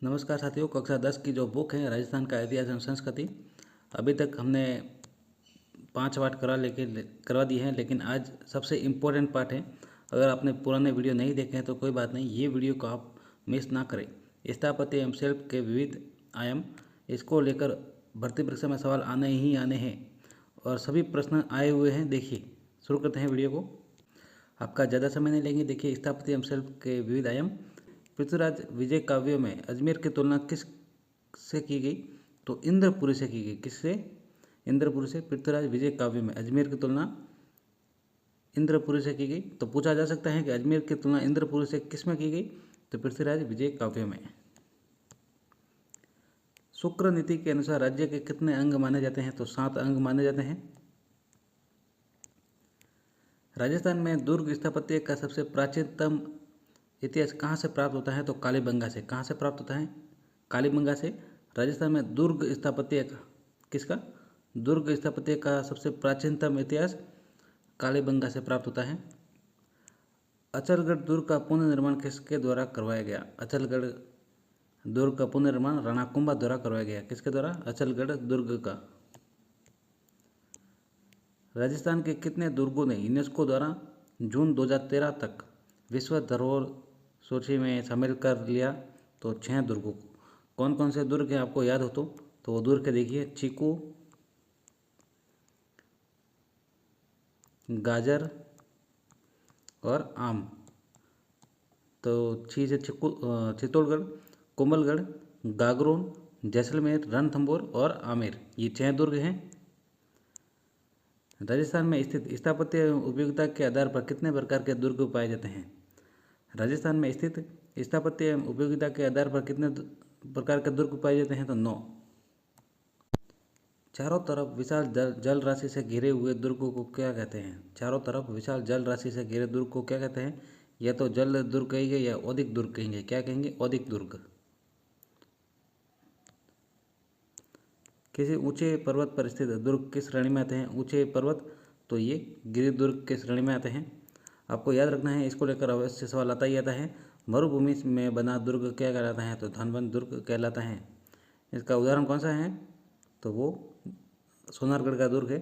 नमस्कार साथियों, कक्षा 10 की जो बुक है राजस्थान का इतिहास एवं संस्कृति, अभी तक हमने 5 पार्ट करवा दी हैं, लेकिन आज सबसे इम्पोर्टेंट पार्ट है। अगर आपने पुराने वीडियो नहीं देखे हैं तो कोई बात नहीं, ये वीडियो को आप मिस ना करें। स्थापत्य एवं शिल्प के विविध आयाम, इसको लेकर भर्ती परीक्षा में सवाल आने ही आने हैं और सभी प्रश्न आए हुए हैं। देखिए, शुरू करते हैं वीडियो को। आपका ज़्यादा समय नहीं लेंगे। देखिए, स्थापत्य एवं शिल्प के विविध आयाम। पृथ्वीराज विजय काव्यों में अजमेर की तुलना किस से की गई? तो इंद्रपुरी से की गई। किससे? इंद्रपुरी से। पृथ्वीराज विजय काव्यों में अजमेर की तुलना इंद्रपुरी से की गई। तो पूछा जा सकता है कि अजमेर की तुलना इंद्रपुरी से किस में की गई? तो पृथ्वीराज विजय काव्यों में। शुक्र नीति के अनुसार राज्य के कितने अंग माने जाते हैं? तो 7 अंग माने जाते हैं। राजस्थान में दुर्ग स्थापत्य का सबसे प्राचीनतम इतिहास कहाँ से प्राप्त होता है? तो कालीबंगा से। कहाँ से प्राप्त होता है? कालीबंगा से। राजस्थान में दुर्ग स्थापत्य का किसका? दुर्ग स्थापत्य का सबसे प्राचीनतम इतिहास कालीबंगा से प्राप्त होता है। अचलगढ़ दुर्ग का पुनर्निर्माण किसके द्वारा करवाया गया? अचलगढ़ दुर्ग का पुनर्निर्माण राणा कुंभा द्वारा करवाया गया। किसके द्वारा? अचलगढ़ दुर्ग का। राजस्थान के कितने दुर्गों ने यूनेस्को द्वारा जून 2013 तक विश्व धरोहर सूची में शामिल कर लिया? तो 6 दुर्गों को। कौन कौन से दुर्ग हैं आपको याद हो तो वो दुर्ग के देखिए। चीकू, गाजर और आम। तो छी से चित्तौड़गढ़, कोमलगढ़, गागरोन, जैसलमेर, रणथंभौर और आमेर, ये 6 दुर्ग हैं। राजस्थान में स्थित स्थापत्य एवं उपयोगिता के आधार पर कितने प्रकार के दुर्ग पाए जाते हैं? राजस्थान में स्थित स्थापत्य एवं उपयोगिता के आधार पर कितने प्रकार के दुर्ग पाए जाते हैं? तो 9। चारों तरफ विशाल जल राशि से घिरे हुए दुर्गों को क्या कहते हैं? चारों तरफ विशाल जल राशि से घिरे दुर्ग को क्या कहते हैं? या तो जल दुर्ग कहेंगे या औदिक दुर्ग कहेंगे। क्या कहेंगे? औदिक दुर्ग। किसी ऊंचे पर्वत पर स्थित दुर्ग किस श्रेणी में आते हैं? ऊंचे पर्वत, तो ये गिरि दुर्ग के श्रेणी में आते हैं। आपको याद रखना है, इसको लेकर अवश्य सवाल आता ही आता है। मरुभूमि में बना दुर्ग क्या कहलाता है? तो धानबंद दुर्ग कहलाता है। इसका उदाहरण कौन सा है? तो वो सोनारगढ़ का दुर्ग है।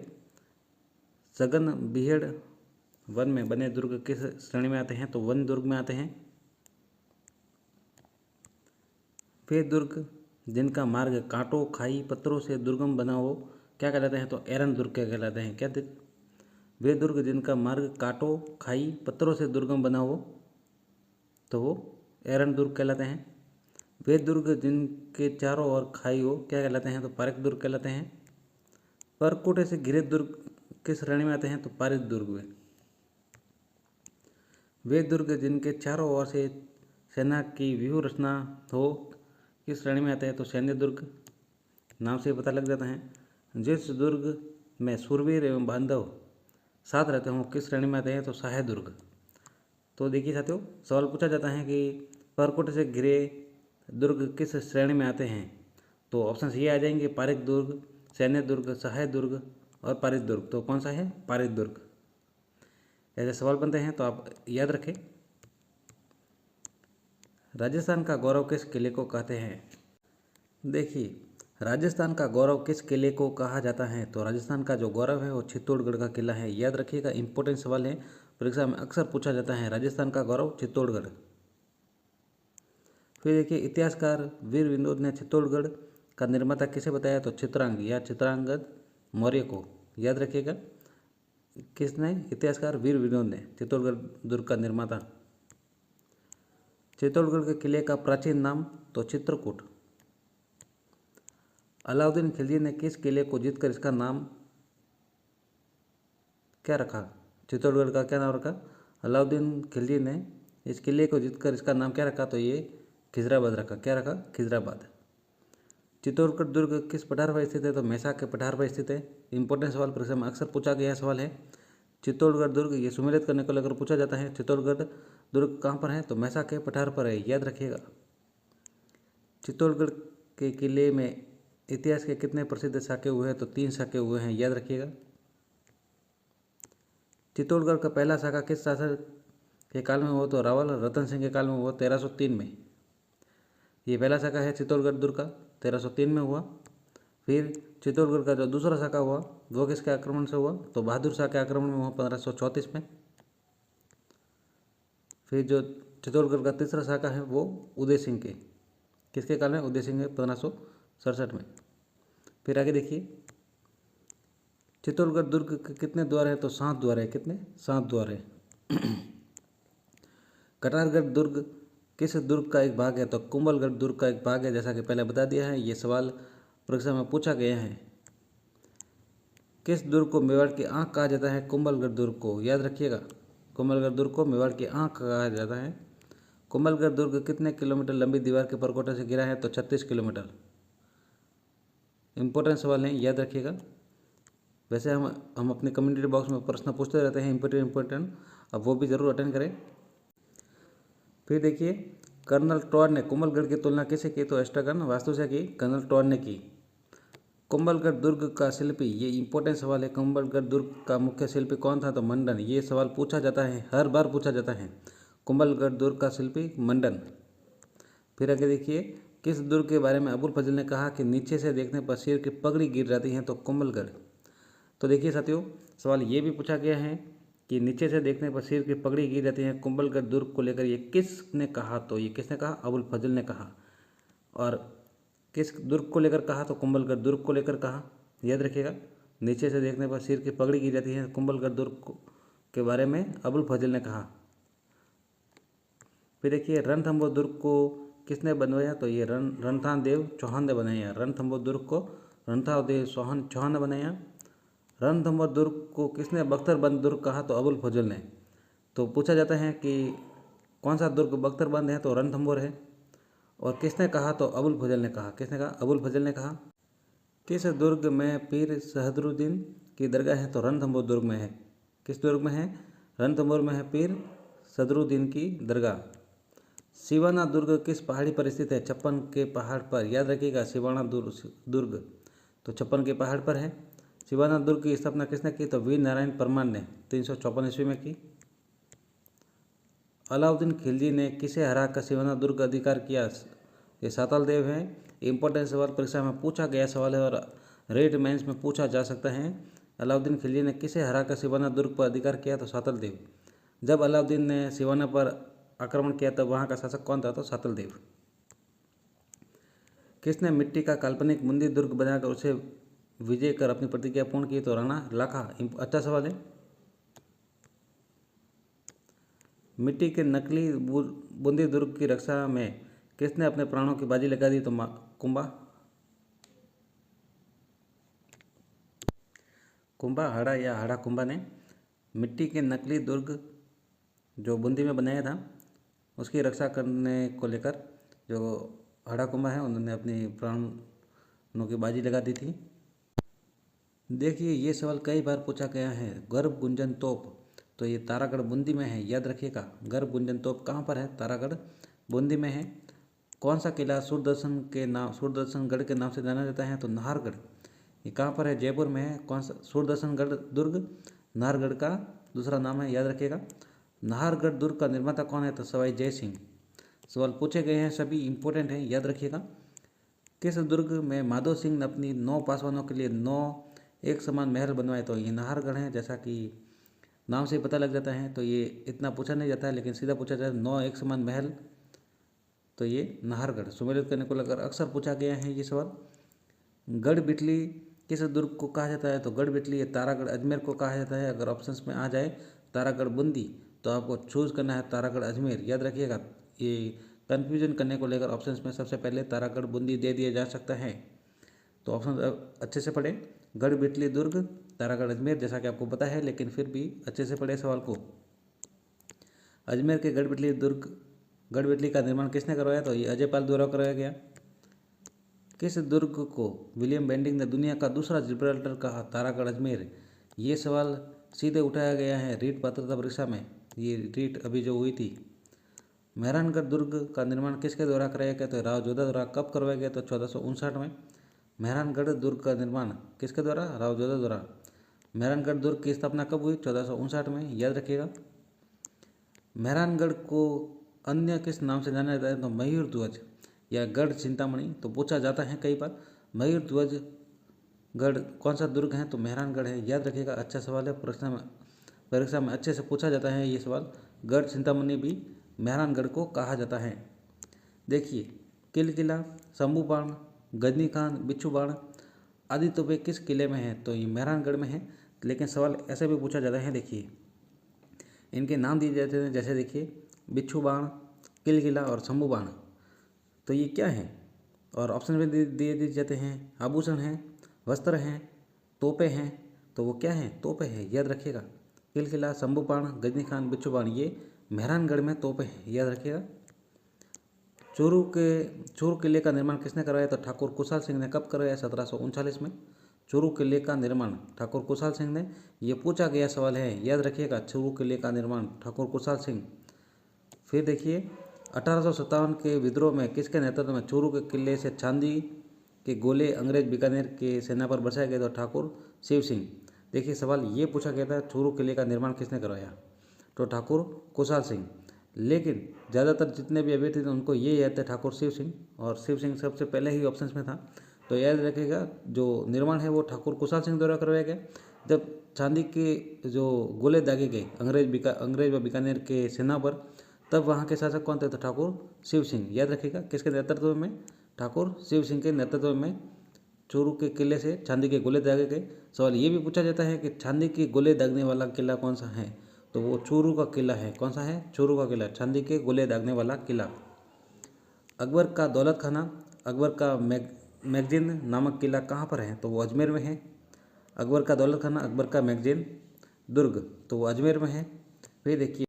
सघन बीहड़ वन में बने दुर्ग किस श्रेणी में आते हैं? तो वन दुर्ग में आते हैं। वे दुर्ग जिनका मार्ग कांटों, खाई, पत्थरों से दुर्गम बना हो क्या कहलाते हैं? तो एरन दुर्ग क्या कहलाते हैं? क्या वे दुर्ग जिनका मार्ग कांटों, खाई, पत्थरों से दुर्गम बना हो तो वो एरन दुर्ग कहलाते हैं। वे दुर्ग जिनके चारों ओर खाई हो क्या कहलाते हैं? तो पारक दुर्ग कहलाते हैं। परकोटे से घिरे दुर्ग किस श्रेणी में आते हैं? तो पारित दुर्ग में। वे दुर्ग जिनके चारों ओर से सेना की व्यूह रचना हो किस श्रेणी में आते हैं? तो सैन्य दुर्ग। नाम से पता लग जाता है। जिस दुर्ग में शूरवीर एवं बांधव साथ रहते हों किस श्रेणी में आते हैं? तो सहाय दुर्ग। तो देखिए साथियों, सवाल पूछा जाता है कि परकोटे से घिरे दुर्ग किस श्रेणी में आते हैं? तो ऑप्शन ये आ जाएंगे: पारिक दुर्ग, सैन्य दुर्ग, सहाय दुर्ग और पारित दुर्ग। तो कौन सा है? पारित दुर्ग। ऐसे सवाल बनते हैं तो आप याद रखें। राजस्थान का गौरव किस किले को कहते हैं? देखिए, राजस्थान का गौरव किस किले को कहा जाता है? तो राजस्थान का जो गौरव है वो चित्तौड़गढ़ का किला है। याद रखिएगा, इंपॉर्टेंट सवाल है, परीक्षा में अक्सर पूछा जाता है। राजस्थान का गौरव चित्तौड़गढ़। फिर देखिए, इतिहासकार वीर विनोद ने चित्तौड़गढ़ का निर्माता किसे बताया? तो चित्रांग या चित्रांगद मौर्य को। याद रखिएगा, किसने? इतिहासकार वीर विनोद ने, चित्तौड़गढ़ दुर्ग का निर्माता। चित्तौड़गढ़ के किले का प्राचीन नाम? तो चित्रकूट। अलाउद्दीन खिलजी ने किस किले को जीतकर इसका नाम क्या रखा? चित्तौड़गढ़ का क्या नाम रखा? अलाउद्दीन खिलजी ने इस किले को जीतकर इसका नाम क्या रखा? तो ये खिजराबाद रखा। क्या रखा? खिजराबाद। चित्तौड़गढ़ दुर्ग किस पठार पर स्थित है? तो मैसा के पठार पर स्थित है। इंपॉर्टेंट सवाल परीक्षा में अक्सर पूछा गया सवाल है। चित्तौड़गढ़ दुर्ग ये सुमेलित करने को लेकर पूछा जाता है। चित्तौड़गढ़ दुर्ग कहाँ पर है? तो मैसा के पठार पर है। याद रखिएगा। चित्तौड़गढ़ के किले में इतिहास के कितने प्रसिद्ध साके हुए हैं? तो 3 साके हुए हैं। याद रखिएगा। चित्तौड़गढ़ का पहला साका किस शासक के काल में हुआ? तो रावल रतन सिंह के काल में हुआ, 1303 में। ये पहला शाखा है चित्तौड़गढ़ दुर्ग का, 1303 में हुआ। फिर चित्तौड़गढ़ का जो दूसरा शाखा हुआ वो किसके आक्रमण से हुआ, तो बहादुर शाह के आक्रमण में हुआ 1534 में। फिर जो चित्तौड़गढ़ का तीसरा शाखा है वो उदय सिंह के, किसके काल में, उदय सिंह के 1567 में। फिर आगे देखिए, चित्तौड़गढ़ दुर्ग के कितने द्वार है, तो 7 द्वार है। कितने, 7 द्वार है। कटारगढ़ दुर्ग किस दुर्ग का एक भाग है, तो कुंभलगढ़ दुर्ग का एक भाग है, जैसा कि पहले बता दिया है। ये सवाल परीक्षा में पूछा गया है। किस दुर्ग को मेवाड़ की आंख कहा जाता है, कुंभलगढ़ दुर्ग को, याद रखिएगा, कुंभलगढ़ दुर्ग को मेवाड़ की आंख कहा जाता है। कुंभलगढ़ दुर्ग कितने किलोमीटर लंबी दीवार के परकोटे से घिरा है, तो 36 किलोमीटर। इंपॉर्टेंट सवाल है, याद रखिएगा। वैसे हम अपने कम्युनिटी बॉक्स में प्रश्न पूछते रहते हैं इम्पोर्टेंट, अब वो भी ज़रूर अटेंड करें। फिर देखिए, कर्नल टॉड ने कुंभलगढ़ की तुलना किसे की, तो एस्ट्रागन वास्तु से की, कर्नल टॉड ने की। कुंभलगढ़ दुर्ग का शिल्पी, ये इंपॉर्टेंट सवाल है, कुंभलगढ़ दुर्ग का मुख्य शिल्पी कौन था, तो मंडन। ये सवाल पूछा जाता है, हर बार पूछा जाता है, कुंभलगढ़ दुर्ग का शिल्पी मंडन। फिर आगे देखिए, किस दुर्ग के बारे में अबुल फजल ने कहा कि नीचे से देखने पर सिर की पगड़ी गिर जाती है, तो कुंभलगढ़। तो देखिए साथियों, सवाल ये भी पूछा गया है कि नीचे से देखने पर सिर की पगड़ी गिर जाती है, कुंभलगढ़ दुर्ग को लेकर ये किसने कहा, तो ये किसने कहा, अबुल फजल ने कहा। और किस दुर्ग को लेकर कहा, तो कुंभलगढ़ दुर्ग को लेकर कहा, याद रखिएगा। नीचे से देखने पर सिर की पगड़ी गिर जाती है, कुंभलगढ़ दुर्ग के बारे में अबुल फजल ने कहा। फिर देखिए, रणथंभौर दुर्ग को किसने बनवाया, तो ये रणथादेव चौहान ने बनाया। रणथंभौर दुर्ग को रणथादेव चौहान ने बनाया। रणथंभौर दुर्ग को किसने बख्तरबंद दुर्ग कहा, तो अबुल फजल ने। तो पूछा जाता है कि कौन सा दुर्ग बख्तरबंद है, तो रणथंभौर है। और किसने कहा, तो अबुल फजल ने कहा। किसने कहा, अबुल फजल ने कहा। किस दुर्ग में पीर सदरुद्दीन की दरगाह है, तो रणथंभौर दुर्ग में है। किस दुर्ग में है, रणथंभौर में है पीर सदरुद्दीन की दरगाह। सिवाना दुर्ग किस पहाड़ी पर स्थित है, छप्पन के पहाड़ पर, याद रखिएगा। सिवाना दुर्ग तो छप्पन के पहाड़ पर है। सिवाना दुर्ग की स्थापना किसने की, तो वीर नारायण परमार ने 354 ईस्वी में की। अलाउद्दीन खिलजी ने किसे हराकर सिवाना दुर्ग का अधिकार किया, ये सातल देव है। इंपॉर्टेंट सवाल परीक्षा में पूछा गया सवाल है और रेड मेंस में पूछा जा सकता है। अलाउद्दीन खिलजी ने किसे हराकर सिवाना दुर्ग पर अधिकार किया, तो सातल देव। जब अलाउद्दीन ने सिवाना पर आक्रमण किया तब वहाँ का शासक कौन था, तो सातल देव। किसने मिट्टी का काल्पनिक मुंदी दुर्ग बनाकर उसे विजय कर अपनी प्रतिज्ञा पूर्ण की, तो राणा लाखा। अच्छा सवाल है। मिट्टी के नकली बूंदी दुर्ग की रक्षा में किसने अपने प्राणों की बाजी लगा दी, तो कुंभा हाड़ा या हाड़ा कुंभा ने मिट्टी के नकली दुर्ग जो बूंदी में बनाया था उसकी रक्षा करने को लेकर जो हाड़ा कुंभा है उन्होंने अपनी प्राणों की बाजी लगा दी थी। देखिए, ये सवाल कई बार पूछा गया है। गर्भ गुंजन तोप, तो ये तारागढ़ बूंदी में है, याद रखिएगा। गर्भ गुंजन तोप कहाँ पर है, तारागढ़ बूंदी में है। कौन सा किला सूरदर्शनगढ़ के नाम से जाना जाता है, तो नाहरगढ़। ये कहाँ पर है, जयपुर में है। कौन सा, सूरदर्शनगढ़ दुर्ग नाहरगढ़ का दूसरा नाम है, याद रखिएगा। नाहरगढ़ दुर्ग का निर्माता कौन है, तो सवाई जय सिंह। सवाल पूछे गए हैं, सभी इंपॉर्टेंट हैं, याद रखिएगा। किस दुर्ग में माधो सिंह ने अपनी 9 पासवानों के लिए 9 एक समान महल बनवाए, तो ये नाहरगढ़ है। जैसा कि नाम से पता लग जाता है, तो ये इतना पूछा नहीं जाता है, लेकिन सीधा पूछा जाता है 9 एक समान महल, तो ये नाहरगढ़। सुमेलित करने को लेकर अक्सर पूछा गया है ये सवाल। गढ़ बिटली किस दुर्ग को कहा जाता है, तो गढ़ बिटली ये तारागढ़ अजमेर को कहा जाता है। अगर ऑप्शंस में आ जाए तारागढ़ बूंदी तो आपको चूज करना है तारागढ़ अजमेर, याद रखिएगा। ये कन्फ्यूजन करने को लेकर ऑप्शंस में सबसे पहले तारागढ़ बूंदी दे दिया जा सकता है, तो ऑप्शन अच्छे से पढ़ें। गढ़ बिटली दुर्ग, तारागढ़ अजमेर, जैसा कि आपको पता है, लेकिन फिर भी अच्छे से पढ़े सवाल को। अजमेर के गढ़ बिटली का निर्माण किसने करवाया, तो ये अजयपाल द्वारा कराया गया। किस दुर्ग को विलियम बेंडिंग ने दुनिया का दूसरा जिब्राल्टर कहा, तारागढ़ अजमेर। ये सवाल सीधे उठाया गया है रीट पात्रता परीक्षा में, ये रीट अभी जो हुई थी। मेहरानगढ़ दुर्ग का निर्माण किसके द्वारा कराया गया, तो राव जोधा द्वारा। कब करवाया गया, तो 1459 में। मेहरानगढ़ दुर्ग का निर्माण किसके द्वारा, राव जोधा द्वारा। मेहरानगढ़ दुर्ग की स्थापना कब हुई, 1459 में, याद रखिएगा। मेहरानगढ़ को अन्य किस नाम से जाना जाता है, तो मयूर ध्वज। या गढ़ चिंतामणि, तो पूछा जाता है कई बार। मयूर ध्वज गढ़ कौन सा दुर्ग है, तो मेहरानगढ़ है, याद रखिएगा। अच्छा सवाल है, परीक्षा में अच्छे से पूछा जाता है ये सवाल। गढ़ चिंतामणि भी मेहरानगढ़ को कहा जाता है। देखिए, किला, शंभू बाण, गजनी खान, बिच्छू बाण आदि तोपे किस किले में है, तो ये मेहरानगढ़ में है। लेकिन सवाल ऐसे भी पूछा जाता है, देखिए इनके नाम दिए जाते हैं, जैसे देखिए बिच्छू बाण, किला और शंभू बाण, तो ये क्या है। और ऑप्शन में दिए जाते हैं, आभूषण हैं, वस्त्र हैं, तोपे हैं, तो वो क्या है, तोपे हैं, याद रखिएगा। किला, शंभू बाण, गजनी खान, बिच्छू बाण ये मेहरानगढ़ में तोपे हैं, याद रखिएगा। चूरू किले का निर्माण किसने करवाया, तो ठाकुर कुशाल सिंह ने कब करवाया, 1739 में। चूरू किले का निर्माण ठाकुर कुशाल सिंह ने, ये पूछा गया सवाल है, याद रखिएगा। चूरू किले का निर्माण ठाकुर कुशाल सिंह। फिर देखिए 1857 के विद्रोह में किसके नेतृत्व में चूरू के किले से चांदी के गोले अंग्रेज बीकानेर के सेना पर बरसाए गए, तो ठाकुर शिव सिंह। देखिए सवाल ये पूछा गया था, चूरू किले का निर्माण किसने करवाया, तो ठाकुर कुशाल सिंह। लेकिन ज़्यादातर जितने भी अभ्यर्थी थे उनको ये याद थे ठाकुर शिव सिंह, और शिव सिंह सबसे पहले ही ऑप्शन में था। तो याद रखिएगा, जो निर्माण है वो ठाकुर कुशाल सिंह द्वारा करवाया गया। जब चांदी के जो गोले दागे गए अंग्रेज व बीकानेर के सेना पर, तब वहाँ के शासक कौन थे, तो ठाकुर शिव सिंह। याद रखिएगा, किसके नेतृत्व में, ठाकुर शिव सिंह के नेतृत्व में चूरू के किले से चांदी के गोले दागे गए। सवाल ये भी पूछा जाता है कि चांदी के गोले दागने वाला किला कौन सा है, तो वो चूरू का किला है। कौन सा है, चूरू का किला, चांदी के गोले दागने वाला किला। अकबर का दौलत खाना, अकबर का मैगजीन नामक किला कहाँ पर है, तो वो अजमेर में है। अकबर का दौलत खाना, अकबर का मैगजीन दुर्ग, तो वो अजमेर में है। फिर देखिए,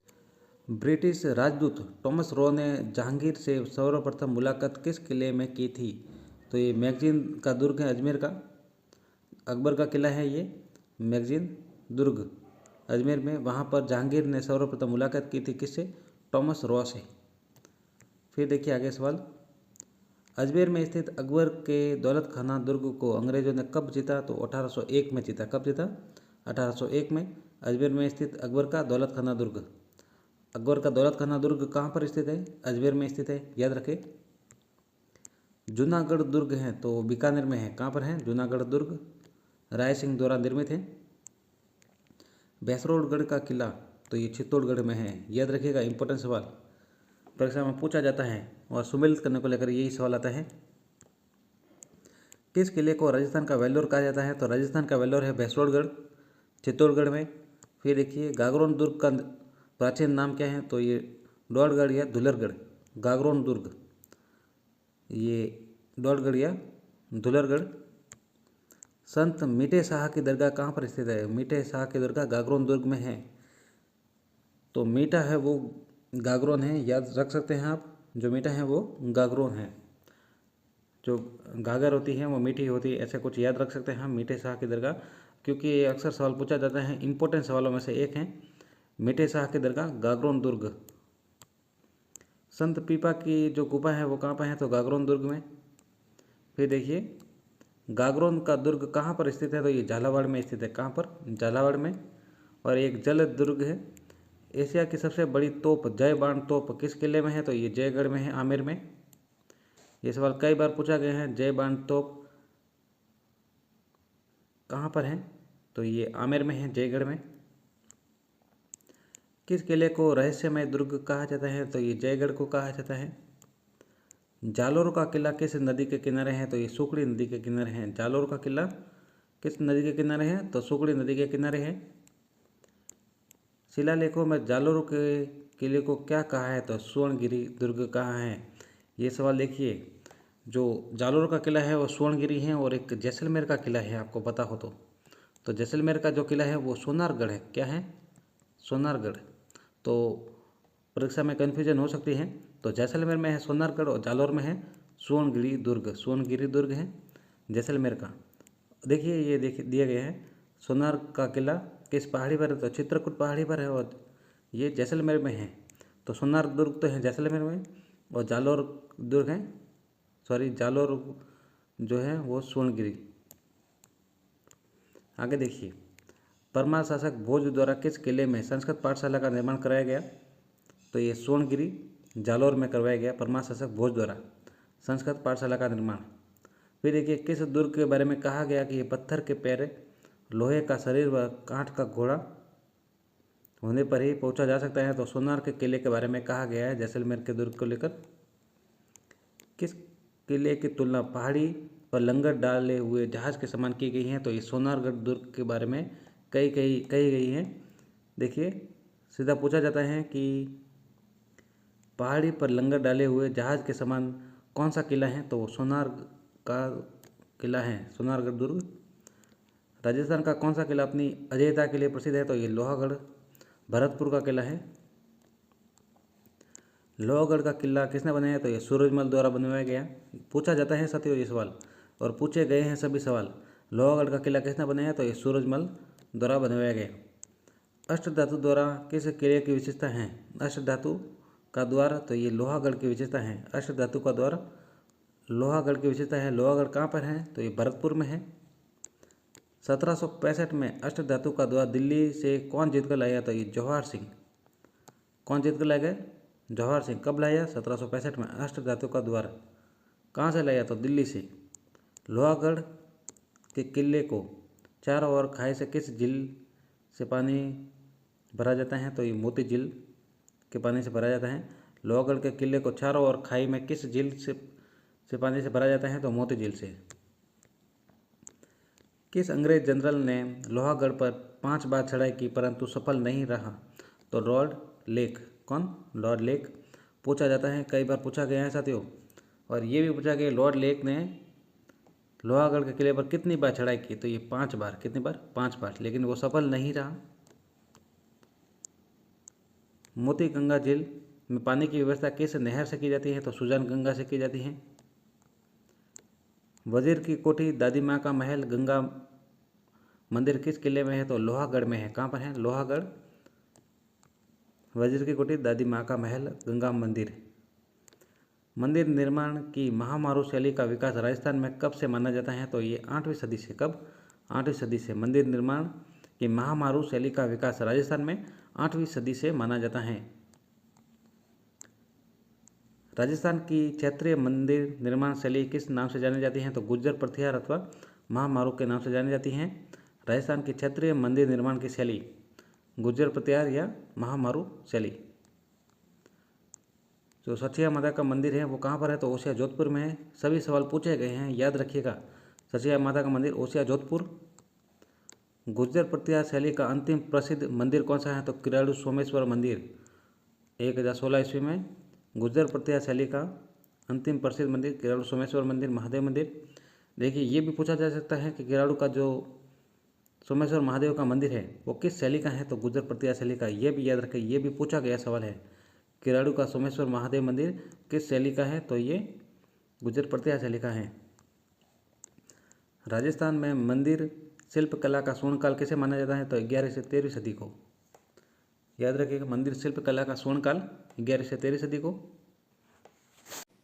ब्रिटिश राजदूत टॉमस रॉ ने जहांगीर से सर्वप्रथम मुलाकात किस किले में की थी, तो ये मैगजीन का दुर्ग है अजमेर का। अकबर का किला है ये मैगजीन दुर्ग अजमेर में। वहाँ पर जहांगीर ने सर्वप्रथम मुलाकात की थी किससे, टॉमस रॉ से। फिर देखिए आगे सवाल, अजमेर में स्थित अकबर के दौलत खाना दुर्ग को अंग्रेजों ने कब जीता, तो 1801 में जीता। कब जीता, 1801 में। अजमेर में स्थित अकबर का दौलत खाना दुर्ग, अकबर का दौलत खाना दुर्ग कहाँ पर स्थित है, अजमेर में स्थित है, याद रखें। जूनागढ़ दुर्ग है, तो बीकानेर में है। कहाँ पर है, जूनागढ़ दुर्ग राय सिंह द्वारा निर्मित है। भैंसरोडगढ़ का किला, तो ये चित्तौड़गढ़ में है, याद रखिएगा। इंपॉर्टेंट सवाल परीक्षा में पूछा जाता है और सुमेलित करने को लेकर यही सवाल आता है। किस किले को राजस्थान का वेल्लोर कहा जाता है, तो राजस्थान का वेल्लोर है भैंसरोडगढ़, चित्तौड़गढ़ में। फिर देखिए, गागरोन दुर्ग का प्राचीन नाम क्या है, तो ये डोड़गढ़ या धुलरगढ़। गागरोन दुर्ग, ये डोड़गढ़ या धुलरगढ़। संत मीठे शाह की दरगाह कहाँ पर स्थित है, मीठे शाह की दरगाह गागरोन दुर्ग में है। तो मीठा है वो गागरोन है, याद रख सकते हैं आप। जो मीठा है वो गागरोन है, जो गागर होती है वो मीठी होती है, ऐसे कुछ याद रख सकते हैं हम, मीठे शाह की दरगाह। क्योंकि ये अक्सर सवाल पूछा जाता है, इंपॉर्टेंट सवालों में से एक है मीठे शाह की दरगाह गागरोन दुर्ग। संत पीपा की जो गुफा है वो कहाँ पर है, तो गागरोन दुर्ग में। फिर देखिए, गागरोन का दुर्ग कहाँ पर स्थित है, तो ये झालावाड़ में स्थित है। कहाँ पर, झालावाड़ में। और एक जल दुर्ग है। एशिया की सबसे बड़ी तोप जय बाण तोप किस किले में है, तो ये जयगढ़ में है, आमेर में। ये सवाल कई बार पूछा गया है, जय बाण तोप कहाँ पर है, तो ये आमेर में है, जयगढ़ में। किस किले को रहस्यमय दुर्ग कहा जाता है, तो ये जयगढ़ को कहा जाता है। जालोर का किला किस नदी के किनारे है, तो ये सुकड़ी नदी के किनारे है। जालोर का किला किस नदी के किनारे है, तो सुकड़ी नदी के किनारे है। शिलालेखों में जालोर के किले को क्या कहा है, तो सुवर्णगिरी दुर्ग कहा है। ये सवाल देखिए, जो जालोर का किला है वो सुवर्णगिरी है, और एक जैसलमेर का किला है, आपको पता हो तो जैसलमेर का जो किला है वो सोनारगढ़ है। क्या है, सोनारगढ़। तो परीक्षा में कन्फ्यूजन हो सकती है, तो जैसलमेर में है सोनारगढ़ और जालोर में है सुवर्णगिरी दुर्ग। सुवर्णगिरी दुर्ग है जैसलमेर का। देखिए ये दिया गया है, सोनार का किला किस पहाड़ी पर है, तो चित्रकूट पहाड़ी पर है, और ये जैसलमेर में है। तो सोनार दुर्ग तो है जैसलमेर में, और जालोर दुर्ग है, जालोर जो है वो सुवर्णगिरी। आगे देखिए, परमार शासक भोज द्वारा किस किले में संस्कृत पाठशाला का निर्माण कराया गया, तो ये सुवर्णगिरी जालोर में करवाया गया, परमार शासक भोज द्वारा। संस्कृत पाठशाला का निर्माण। फिर देखिए, किस दुर्ग के बारे में कहा गया कि ये पत्थर के पैर, लोहे का शरीर व काठ का घोड़ा होने पर ही पहुंचा जा सकता है। तो सोनार के किले के बारे में कहा गया है, जैसलमेर के दुर्ग को लेकर। किस किले की तुलना पहाड़ी पर लंगर डाले हुए जहाज के समान की गई है? तो ये सोनारगढ़ दुर्ग के बारे में कही गई है। देखिए, सीधा पूछा जाता है कि पहाड़ी पर लंगर डाले हुए जहाज के समान कौन सा किला है? तो वो सोनार का किला है, सोनारगढ़ दुर्ग। राजस्थान का कौन सा किला अपनी अजेयता के लिए प्रसिद्ध है? तो ये लोहागढ़ भरतपुर का किला है। लोहागढ़ का किला किसने बनाया? तो ये सूरजमल द्वारा बनवाया गया। पूछा जाता है साथियों ये सवाल, और पूछे गए हैं सभी सवाल। लोहागढ़ का किला किसने बनाया? तो ये सूरजमल द्वारा बनवाया गया। अष्टधातु द्वारा किस किले की विशेषता है? अष्टधातु का द्वार, तो ये लोहागढ़ की विशेषता है। अष्टधातु का द्वार लोहागढ़ की विशेषता है। लोहागढ़ कहाँ पर है? तो ये भरतपुर में है। 1765 में अष्टधातु का द्वार दिल्ली से कौन जीत कर लाया? तो ये जवाहर सिंह। कौन जीत कर लाए गए? जवाहर सिंह। कब लाया? 1765 में। अष्टधातु का द्वार कहाँ से लाया? तो दिल्ली से। लोहागढ़ के किले को चारों ओर खाई से किस झील से पानी भरा जाता है? तो ये मोती झील के पानी से भरा जाता है। लोहागढ़ के किले को चारों ओर खाई में किस झील से पानी से भरा जाता है? तो मोती झील से। किस अंग्रेज जनरल ने लोहागढ़ पर 5 बार चढ़ाई की परंतु सफल नहीं रहा? तो लॉर्ड लेक। कौन? Lord lake. पूछा जाता है, कई बार पूछा गया है साथियों। और ये भी पूछा गया लॉर्ड लेक ने लोहागढ़ के किले पर कितनी बार चढ़ाई की? तो ये 5 बार। कितनी बार? 5 बार, लेकिन वो सफल नहीं रहा। मोती गंगा झील में पानी की व्यवस्था किस नहर से की जाती है? तो सुजान गंगा से की जाती है। वजीर की कोठी, दादी माँ का महल, गंगा मंदिर किस किले में है? तो लोहागढ़ में है। कहाँ पर है? लोहागढ़। वजीर की कोठी, दादी माँ का महल, गंगा मंदिर। मंदिर निर्माण की महामारू शैली का विकास राजस्थान में कब से माना जाता है? तो ये 8वीं सदी से। कब? 8वीं सदी से। मंदिर निर्माण की महामारू शैली का विकास राजस्थान में 8वीं सदी से माना जाता है। राजस्थान की क्षेत्रीय मंदिर निर्माण शैली किस नाम से जानी जाती है? तो गुर्जर प्रथियार अथवा महामारू के नाम से जानी जाती हैं। राजस्थान की क्षेत्रीय मंदिर निर्माण की शैली गुर्जर प्रथियार या महामारू शैली। जो सचिया माता का मंदिर है वो कहाँ पर है? तो ओसिया जोधपुर में है। सभी सवाल पूछे गए हैं, याद रखिएगा। सचिया माता का मंदिर ओसिया जोधपुर। गुर्जर प्रथियार शैली का अंतिम प्रसिद्ध मंदिर कौन सा है? तो किराड़ू सोमेश्वर मंदिर। 1016 ईस्वी में गुर्जर प्रथियार शैली का अंतिम प्रसिद्ध मंदिर किराड़ू सोमेश्वर मंदिर, महादेव मंदिर। देखिए, ये भी पूछा जा सकता है कि किराड़ू का जो सोमेश्वर महादेव का मंदिर है वो किस शैली का है? तो गुर्जर प्रथियार शैली का। ये भी याद रखें, ये भी पूछा गया सवाल है। किराड़ू का सोमेश्वर महादेव मंदिर किस शैली का है? तो ये गुर्जर प्रथियार शैली का है। राजस्थान में मंदिर शिल्पकला का स्वर्णकाल किसे माना जाता है? तो 11वीं से 13वीं सदी को। याद रखिएगा, मंदिर शिल्पकला का स्वर्णकाल 11वीं से 13वीं सदी को।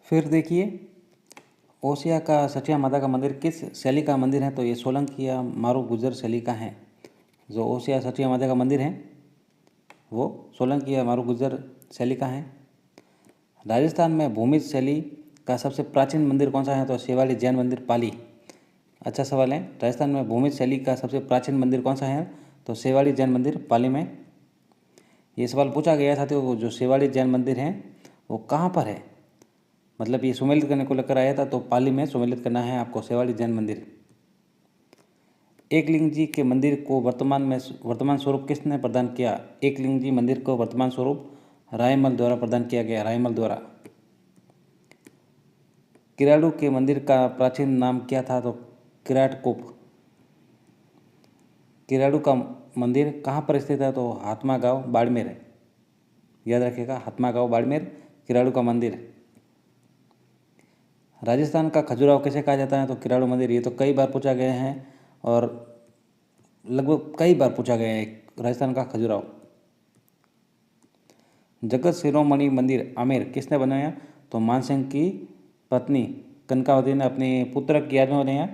फिर देखिए, ओसिया का सचिया माता का मंदिर किस शैली का मंदिर है? तो ये सोलंकी या मारू गुर्जर शैली का है। जो ओसिया सचिया माता का मंदिर है वो सोलंकी या मारू गुर्जर शैली का है। राजस्थान में भूमिज शैली का सबसे प्राचीन मंदिर कौन सा है? तो शेवाड़ी जैन मंदिर, पाली। अच्छा सवाल है। राजस्थान में भूमिज शैली का सबसे प्राचीन मंदिर कौन सा है? तो शेवाड़ी जैन मंदिर, पाली में। ये सवाल पूछा गया था। तो जो शेवाड़ी जैन मंदिर है वो कहाँ पर है? मतलब ये सुमेलित करने को लेकर आया था, तो पाली में सुमेलित करना है आपको, शेवाड़ी जैन मंदिर। एकलिंग जी के मंदिर को वर्तमान स्वरूप किसने प्रदान किया? एकलिंग जी मंदिर को वर्तमान स्वरूप रायमल द्वारा प्रदान किया गया, रायमल द्वारा। किराड़ू के मंदिर का प्राचीन नाम क्या था? तो किराटकोप। किराड़ू का मंदिर कहाँ पर स्थित है? तो हाथमा गाँव, बाड़मेर है। याद रखिएगा, हाथमा गाँव, बाड़मेर, किराड़ू का मंदिर। राजस्थान का खजुराहो कैसे कहा जाता है? तो किराड़ू मंदिर। ये तो कई बार पूछा गया है और लगभग कई बार पूछा गया है राजस्थान का खजुराहो। जगत शिरोमणि मंदिर आमेर किसने बनाया? तो मानसिंह की पत्नी कनकावती ने अपने पुत्र की याद में बनाया,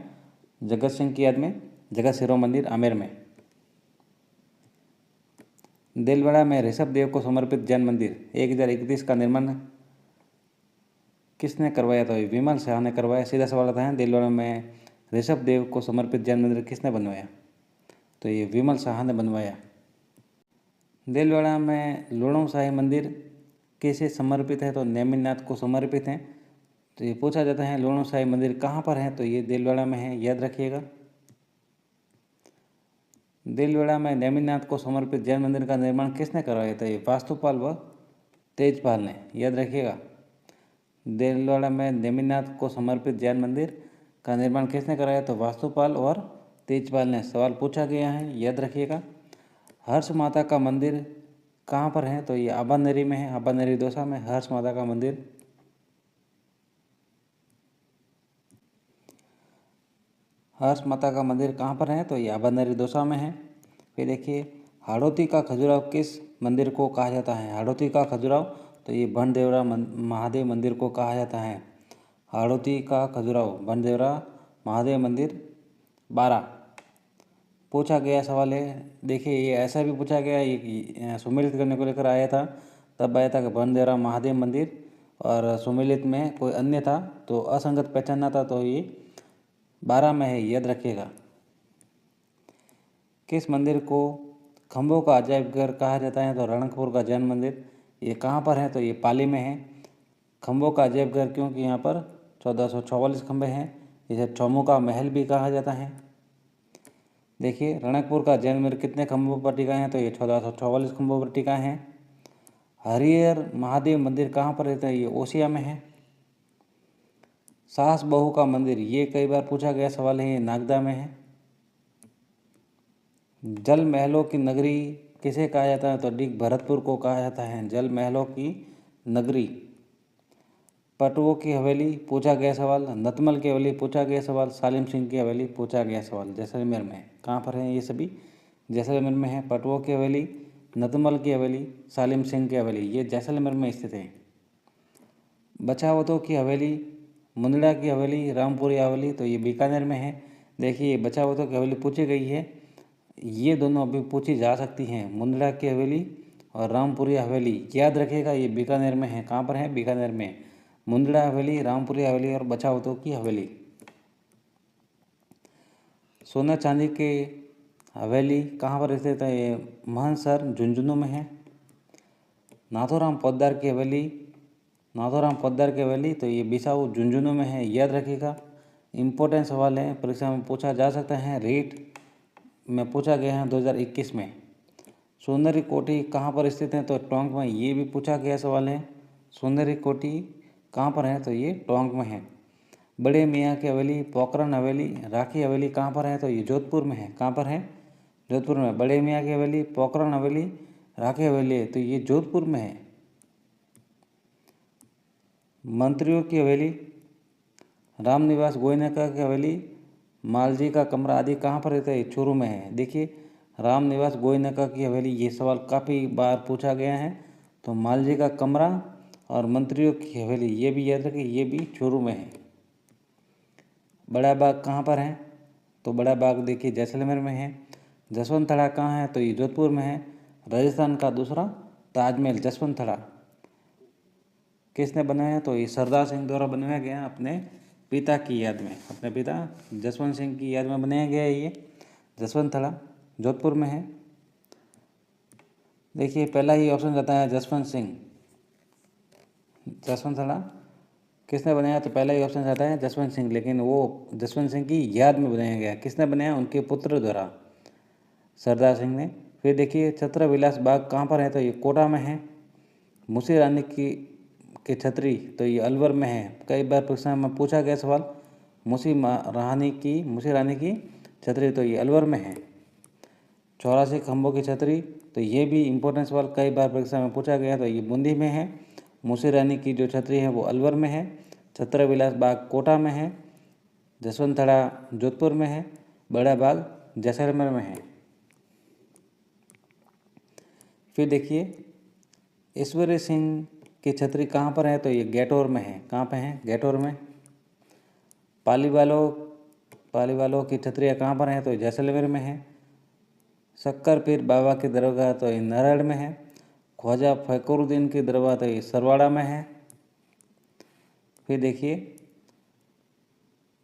जगत सिंह की याद में, जगत शिरोमणि मंदिर आमेर में। देलवाड़ा में ऋषभ देव को समर्पित जैन मंदिर 1031 का निर्माण किसने करवाया? तो ये विमल शाह ने करवाया। सीधा सवाल आता है, दिलवाड़ा में ऋषभ देव को समर्पित जैन मंदिर किसने बनवाया? तो ये विमल शाह ने बनवाया। दिलवाड़ा में लूणों शाही मंदिर किसे समर्पित है? तो नेमिनाथ को समर्पित है। तो ये पूछा जाता है लूणों शाही मंदिर कहाँ पर है? तो ये दिलवाड़ा में है, याद रखिएगा। दिलवाड़ा में नेमिनाथ को समर्पित जैन मंदिर का निर्माण किसने करवाया था? ये वास्तुपाल व तेजपाल ने, याद रखिएगा। दिलवाड़ा में नेमिनाथ को समर्पित जैन मंदिर का निर्माण किसने कराया? तो वास्तुपाल और तेजपाल ने। सवाल पूछा गया है, याद रखिएगा। हर्ष माता का मंदिर कहाँ पर है? तो ये अबानेरी में है, अबानेरी दौसा में हर्ष माता का मंदिर। हर्ष माता का मंदिर कहाँ पर है? तो ये अबानेरी दौसा में है। फिर देखिए, हाड़ौती का खजुराहो किस मंदिर को कहा जाता है? हाड़ौती का खजुराहो, तो ये बनदेवरा महादेव मंदिर को कहा जाता है। हाड़ौती का खजुराहो बनदेवरा महादेव मंदिर 12 पूछा गया सवाल है। देखिए, ये ऐसा भी पूछा गया, ये सुमेलित करने को लेकर आया था, तब आया था कि बनदेवरा महादेव मंदिर, और सुमेलित में कोई अन्य था तो असंगत पहचानना था, तो ये 12 में है, याद रखिएगा। किस मंदिर को खम्भों का अजायब घर कहा जाता है? तो रणकपुर का जैन मंदिर। ये कहाँ पर है? तो ये पाली में है। खम्भों का अजायब घर क्योंकि यहाँ पर 1444 खम्भे हैं। इसे चौमू का महल भी कहा जाता है। देखिए, रणकपुर का जैन मंदिर कितने खम्भों पर टिका है? तो ये 1444 खम्भों पर टिका है। हरिहर महादेव मंदिर कहाँ पर रहता है? ये ओसिया में है। सास बहू का मंदिर, ये कई बार पूछा गया सवाल है, ये नागदा में है। जल महलों की नगरी किसे कहा जाता है? तो डिग भरतपुर को कहा जाता है जल महलों की नगरी। पटवों की हवेली पूछा गया सवाल, नतमल की हवेली पूछा गया सवाल, सालिम सिंह की हवेली पूछा गया सवाल। जैसलमेर में कहाँ पर है? ये सभी जैसलमेर में है। पटवों की हवेली, नतमल की हवेली, सालिम सिंह की हवेली, ये जैसलमेर में स्थित है। बछावतों की हवेली, मुंदड़ा की हवेली, रामपुरी हवेली, तो ये बीकानेर में है। देखिए, बछावतों की हवेली पूछी गई है, ये दोनों अभी पूछी जा सकती हैं, मुंदड़ा की हवेली और रामपुरी हवेली, याद रखिएगा। ये बीकानेर में है। कहाँ पर है? बीकानेर में। मुंदड़ा हवेली, रामपुरी हवेली और बछावतों की हवेली। सोना चांदी के हवेली कहाँ पर स्थित है? ये महनसर झुंझुनू में है। नाथोराम पोद्दार की हवेली, नाथोराम पोद्दार की हवेली, तो ये बिसाऊ झुंझुनू में है, याद रखिएगा। इम्पोर्टेंट सवाल है, परीक्षा में पूछा जा सकता है, रीट में पूछा गया है 2021 में। सुंदरी कोठी कहाँ पर स्थित है? तो टोंक में, ये भी पूछा गया सवाल है। सुंदरी कोठी कहाँ पर है? तो ये टोंक में है। बड़े मियाँ की हवेली, पोखरण हवेली, राखी हवेली कहाँ पर है? तो ये जोधपुर में है। कहाँ पर है? जोधपुर में। बड़े मियाँ की हवेली, पोखरण हवेली, राखी हवेली है, तो ये जोधपुर में है। मंत्रियों की हवेली, रामनिवास गोयनका की हवेली, मालजी का कमरा आदि कहाँ पर रहता है? चूरू में है। देखिए, रामनिवास गोयनका की हवेली, ये सवाल काफ़ी बार पूछा गया है, तो मालजी का कमरा और मंत्रियों की हवेली, ये भी याद रखिए, ये भी चूरू में है। बड़ा बाग कहाँ पर है? तो बड़ा बाग देखिए जैसलमेर में है। जसवंत थड़ा कहाँ है? तो ये जोधपुर में है। राजस्थान का दूसरा ताजमहल जसवंत थड़ा किसने बनाया? तो ये सरदार सिंह द्वारा बनाया गया, अपने पिता की याद में, अपने पिता जसवंत सिंह की याद में बनाया गया है। ये जसवंत थड़ा जोधपुर में है। देखिए, पहला ही ऑप्शन रहता है जसवंत सिंह। जसवंत थड़ा किसने बनाया? तो पहला ही ऑप्शन रहता है जसवंत सिंह, लेकिन वो जसवंत सिंह की याद में बनाया गया। किसने बनाया? उनके पुत्र द्वारा, सरदार सिंह ने। फिर देखिए, छत्र विलास बाग कहाँ पर है? तो ये कोटा में है। मुंशी रानी की छतरी, तो ये अलवर में है। कई बार परीक्षा में पूछा गया सवाल, मुंशी रानी की छतरी, तो ये अलवर में है। 84 खम्भों की छतरी, तो ये भी इम्पोर्टेंट सवाल कई बार परीक्षा में पूछा गया, तो ये बूंदी में है। मुंशी रानी की जो छतरी है वो अलवर में है। छत्र विलास बाग कोटा में है। जसवंत थड़ा जोधपुर में है। बड़ा बाग जैसलमेर में है। फिर देखिए, ईश्वरी सिंह की छतरी कहाँ पर है? तो ये गेटौर में है। कहाँ पे है? गेटौर में। पाली वालों की छतरियाँ कहाँ पर हैं? तो जैसलमेर में है। शक्कर पीर बाबा की दरगाह, तो ये नारायण में है। ख्वाजा फखरुद्दीन की दरगाह, तो ये सरवाड़ा में है। फिर देखिए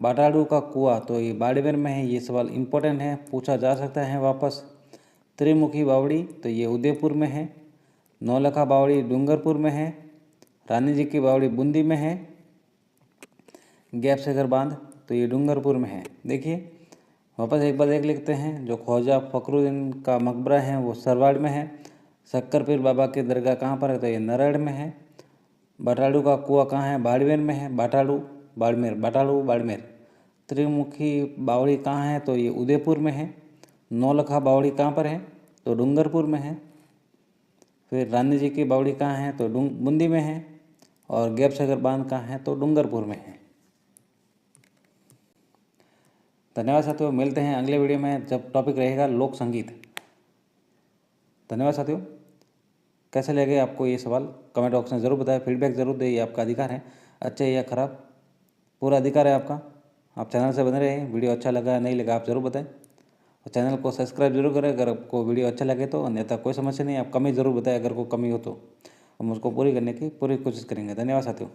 बाटाड़ू का कुआं, तो ये बाड़मेर में है। ये सवाल इम्पोर्टेंट है, पूछा जा सकता है वापस। त्रिमुखी बावड़ी, तो ये उदयपुर में है। नौलखा बावड़ी डूंगरपुर में है। रानी जी की बावड़ी बूंदी में है। गैप सागर बांध, तो ये डूंगरपुर में है। देखिए वापस एक बार देख लेते हैं। जो ख्वाजा फखरुद्दीन का मकबरा है वो सरवाड़ में है। शक्कर पीर बाबा की दरगाह कहाँ पर है, तो ये नारायण में है। बाटाड़ू का कुआं कहाँ है, बाड़मेर में है। बाटाड़ू बाड़मेर, बाटाड़ू बाड़मेर। त्रिमुखी बावड़ी कहाँ है, तो ये उदयपुर में है। नौलखा बावड़ी कहाँ पर है, तो डूंगरपुर में है। फिर रानी जी की बावड़ी कहाँ है, तो बूंदी में है। और गैप सागर बांध कहाँ है, तो डूंगरपुर में है। धन्यवाद साथियों, मिलते हैं अगले वीडियो में जब टॉपिक रहेगा लोक संगीत। धन्यवाद साथियों। कैसे लगे आपको ये सवाल कमेंट बॉक्स में ज़रूर बताएं, फीडबैक ज़रूर दें, ये आपका अधिकार है, अच्छे या खराब पूरा अधिकार है आपका। आप चैनल से बने रहें। वीडियो अच्छा लगा नहीं लगा आप ज़रूर बताएं, और चैनल को सब्सक्राइब जरूर करें अगर आपको वीडियो अच्छा लगे तो। अन्यथा कोई समस्या नहीं, आप कमी ज़रूर बताएं, अगर कोई कमी हो तो हम उसको पूरी करने की पूरी कोशिश करेंगे। धन्यवाद साथियों।